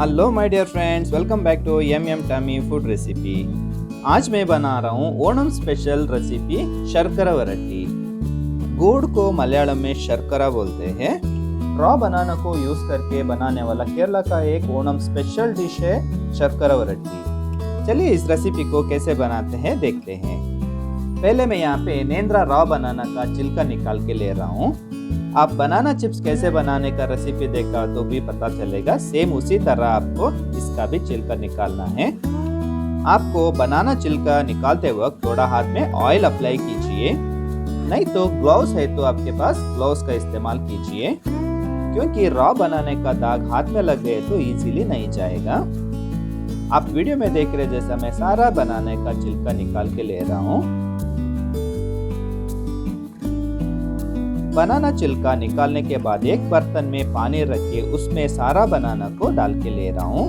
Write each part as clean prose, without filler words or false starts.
Hello my dear friends, welcome back to yum yum tummy food recipe. आज मैं बना रहा हूँ ओणम स्पेशल रेसिपी शर्करा वरट्टी। गुड़ को मलयालम में शर्करा बोलते हैं। रॉ बनाना को यूज करके बनाने वाला केरला का एक ओणम स्पेशल डिश है शर्करा वरट्टी। चलिए इस रेसिपी को कैसे बनाते हैं देखते हैं। पहले मैं यहाँ पे नेंद्रा रॉ बनाना का छिलका निकाल के ले रहा हूँ। आप बनाना चिप्स कैसे बनाने का रेसिपी देखा तो भी पता चलेगा, सेम उसी तरह आपको इसका भी छिलका निकालना है। आपको बनाना छिलका निकालते वक्त थोड़ा हाथ में ऑयल अप्लाई कीजिए, नहीं तो ग्लव्स है तो आपके पास ग्लव्स का इस्तेमाल कीजिए, क्योंकि रॉ बनाने का दाग हाथ में लग गए तो इजीली नहीं जाएगा। आप वीडियो में देख रहे जैसा मैं सारा बनाने का छिलका निकाल के ले रहा हूँ। बनाना छिलका निकालने के बाद एक बर्तन में पानी रख के उसमें सारा बनाना को डाल के ले रहा हूँ।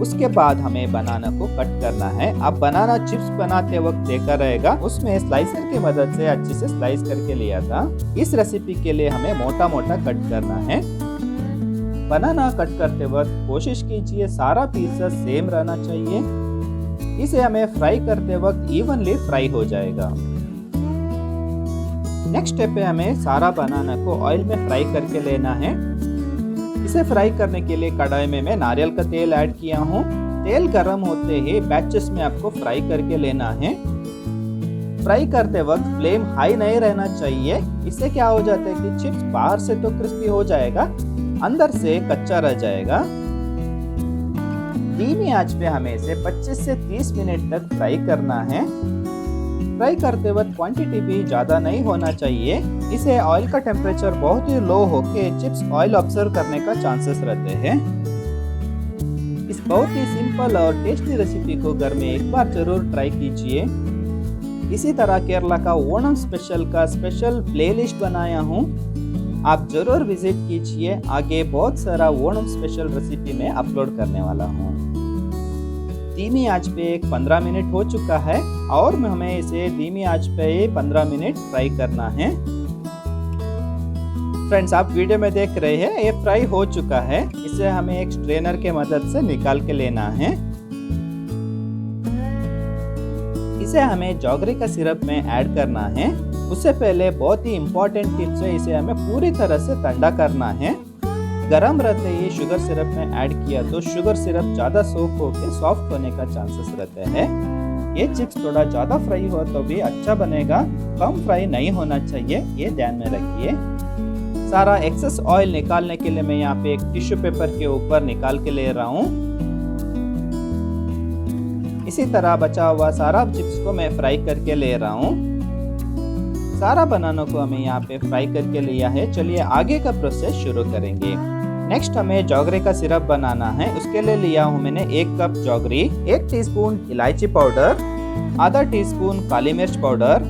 उसके बाद हमें बनाना को कट करना है। आप बनाना चिप्स बनाते वक्त देखा रहेगा, उसमें स्लाइसर की मदद से अच्छे से स्लाइस करके लिया था। इस रेसिपी के लिए हमें मोटा मोटा कट करना है। बनाना कट करते वक्त कोशिश कीजिए सारा पीसेस सेम रहना चाहिए। इसे हमें फ्राई करते वक्त इवनली फ्राई हो जाएगा। नेक्स्ट स्टेप पे हमें सारा बनाना को ऑयल में फ्राई करके लेना है। इसे फ्राई करने के लिए कढ़ाई में मैं नारियल का तेल ऐड किया हूँ। तेल गर्म होते ही बैचेस में आपको फ्राई करके लेना है। फ्राई करते वक्त फ्लेम हाई नहीं रहना चाहिए। इससे क्या हो जाता है कि चिप्स बाहर से तो क्रिस्पी हो जाएगा, अंदर से कच्चा रह जाएगा। धीमी आंच पे हमें इसे 25 से 30 मिनट तक फ्राई करना है। फ्राई करते वक्त क्वांटिटी भी ज़्यादा नहीं होना चाहिए। इसे ऑयल का टेम्परेचर बहुत ही लो होके चिप्स ऑयल ऑब्जर्व करने का चांसेस रहते हैं। इस बहुत ही सिंपल और टेस्टी रेसिपी को घर में एक बार जरूर ट्राई कीजिए। इसी तरह केरला का ओणम स्पेशल का स्पेशल प्लेलिस्ट बनाया हूँ, आप जरूर विजिट कीजिए। आगे बहुत सारा ओणम स्पेशल रेसिपी में अपलोड करने वाला हूँ। धीमी आंच पे 15 मिनट हो चुका है और हमें इसे धीमी आंच पे 15 मिनट फ्राई करना है। फ्रेंड्स, आप वीडियो में देख रहे हैं ये फ्राई हो चुका है। इसे हमें एक स्ट्रेनर के मदद से निकाल के लेना है। इसे हमें जॉगरी का सिरप में ऐड करना है। उससे पहले बहुत ही इम्पोर्टेंट टिप्स है, इसे हमें पूरी तरह से ठंडा करना है। गरम रहते ही शुगर सिरप में ऐड किया तो शुगर सिरप ज्यादा सोख होकर सॉफ्ट होने का चांसेस रहते हैं। ये चिप्स थोड़ा ज्यादा फ्राई हो तो भी अच्छा बनेगा, कम फ्राई नहीं होना चाहिए, ये ध्यान में रखिए। सारा एक्सेस ऑयल निकालने के लिए मैं यहाँ पे एक टिश्यू पेपर के ऊपर निकाल के ले रहा हूँ। इसी तरह बचा हुआ सारा चिप्स को मैं फ्राई करके ले रहा हूँ। सारा बनाना को हमें यहाँ पे फ्राई करके लिया है। चलिए आगे का प्रोसेस शुरू करेंगे। नेक्स्ट हमें जॉगरी का सिरप बनाना है। उसके लिए लिया हूँ मैंने 1 कप जॉगरी, 1 टीस्पून इलायची पाउडर, आधा टीस्पून काली मिर्च powder,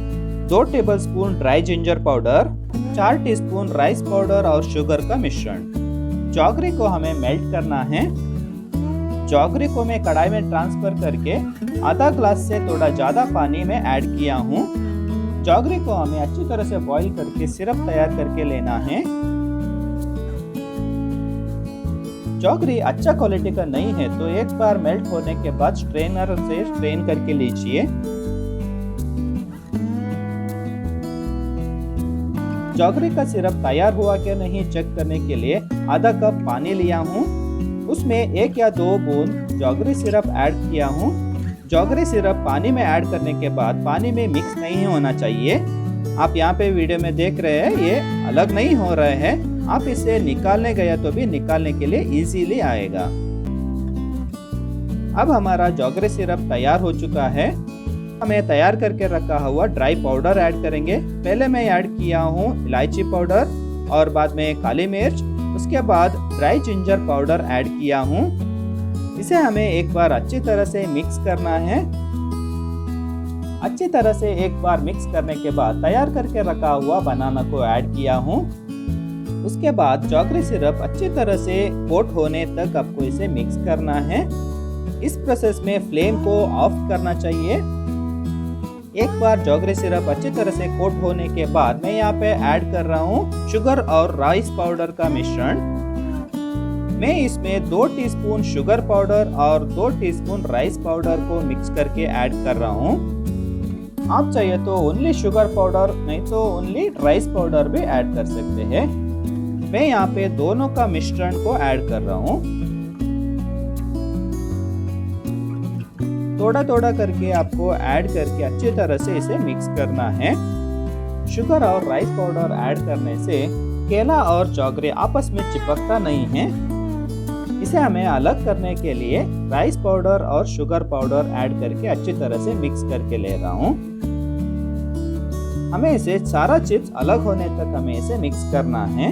2 tablespoon dry ginger powder, 4 teaspoon rice powder और शुगर का मिश्रण। जॉगरी को हमें मेल्ट करना है। जॉगरी को मैं कढ़ाई में ट्रांसफर करके आधा ग्लास से थोड़ा ज्यादा पानी में ऐड किया हूँ। जॉगरी को हमें अच्छी तरह से बॉईल करके सिरप तैयार करके लेना है। जॉगरी अच्छा क्वालिटी का नहीं है तो एक बार मेल्ट होने के बाद स्ट्रेनर से स्ट्रेन करके लीजिए। जॉगरी का सिरप तैयार हुआ क्या नहीं चेक करने के लिए आधा कप पानी लिया हूँ। उसमें 1 या 2 बूंद जॉगरी सिरप ऐड किया हूँ। जॉगरी सिरप पानी में ऐड करने के बाद पानी में मिक्स नहीं होना चाहिए। आप यहाँ पे वीडियो में देख रहे हैं ये अलग नहीं हो रहे हैं। आप इसे निकालने गया तो भी निकालने के लिए इजीली आएगा। अब हमारा जॉगरी सिरप तैयार हो चुका है। हमें तैयार करके रखा हुआ ड्राई पाउडर ऐड करेंगे। पहले मैं ऐड किया हूँ इलायची पाउडर और बाद में काली मिर्च, उसके बाद ड्राई जिंजर पाउडर ऐड किया हूँ। इसे हमें एक बार अच्छी तरह से मिक्स करना है। अच्छी तरह से एक बार मिक्स करने के बाद तैयार करके रखा हुआ बनाना को ऐड किया हूँ। उसके बाद जॉगरी सिरप अच्छी तरह से कोट होने तक आपको इसे मिक्स करना है। इस प्रोसेस में फ्लेम को ऑफ करना चाहिए। एक बार जॉगरी सिरप अच्छी तरह से कोट होने के बाद मैं यहाँ पे ऐड कर रहा हूँ शुगर और राइस पाउडर का मिश्रण। मैं इसमें 2 टीस्पून शुगर पाउडर और 2 टीस्पून राइस पाउडर को मिक्स करके ऐड कर रहा हूँ। आप चाहिए तो ओनली शुगर पाउडर नहीं तो ओनली राइस पाउडर भी ऐड कर सकते हैं। मैं यहाँ पे दोनों का मिश्रण को ऐड कर रहा हूँ। थोड़ा थोड़ा करके आपको ऐड करके अच्छी तरह से इसे मिक्स करना है। शुगर और राइस पाउडर ऐड करने से केला और जौगरी आपस में चिपकता नहीं है। इसे हमें अलग करने के लिए राइस पाउडर और शुगर पाउडर ऐड करके अच्छी तरह से मिक्स करके ले रहा हूँ। हमें इसे सारा चिप्स अलग होने तक हमें इसे मिक्स करना है।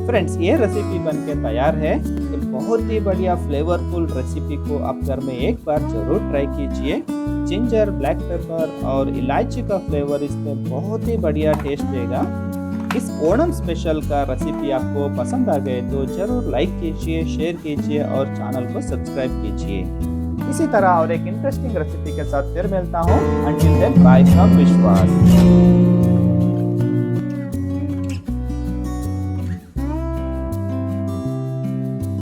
फ्रेंड्स, ये रेसिपी बनके तैयार है। ये बहुत ही बढ़िया फ्लेवरफुल रेसिपी को आप घर में एक बार जरूर ट्राई कीजिए। जिंजर, ब्लैक पेपर और इलायची का फ्लेवर इसमें बहुत ही बढ़िया टेस्ट देगा। इस ओणम स्पेशल का रेसिपी आपको पसंद आ गए तो जरूर लाइक कीजिए, शेयर कीजिए और चैनल को सब्सक्राइब कीजिए। इसी तरह और एक इंटरेस्टिंग रेसिपी के साथ फिर मिलता हूँ। अंटिल देन, बाय फ्रॉम विश्वास।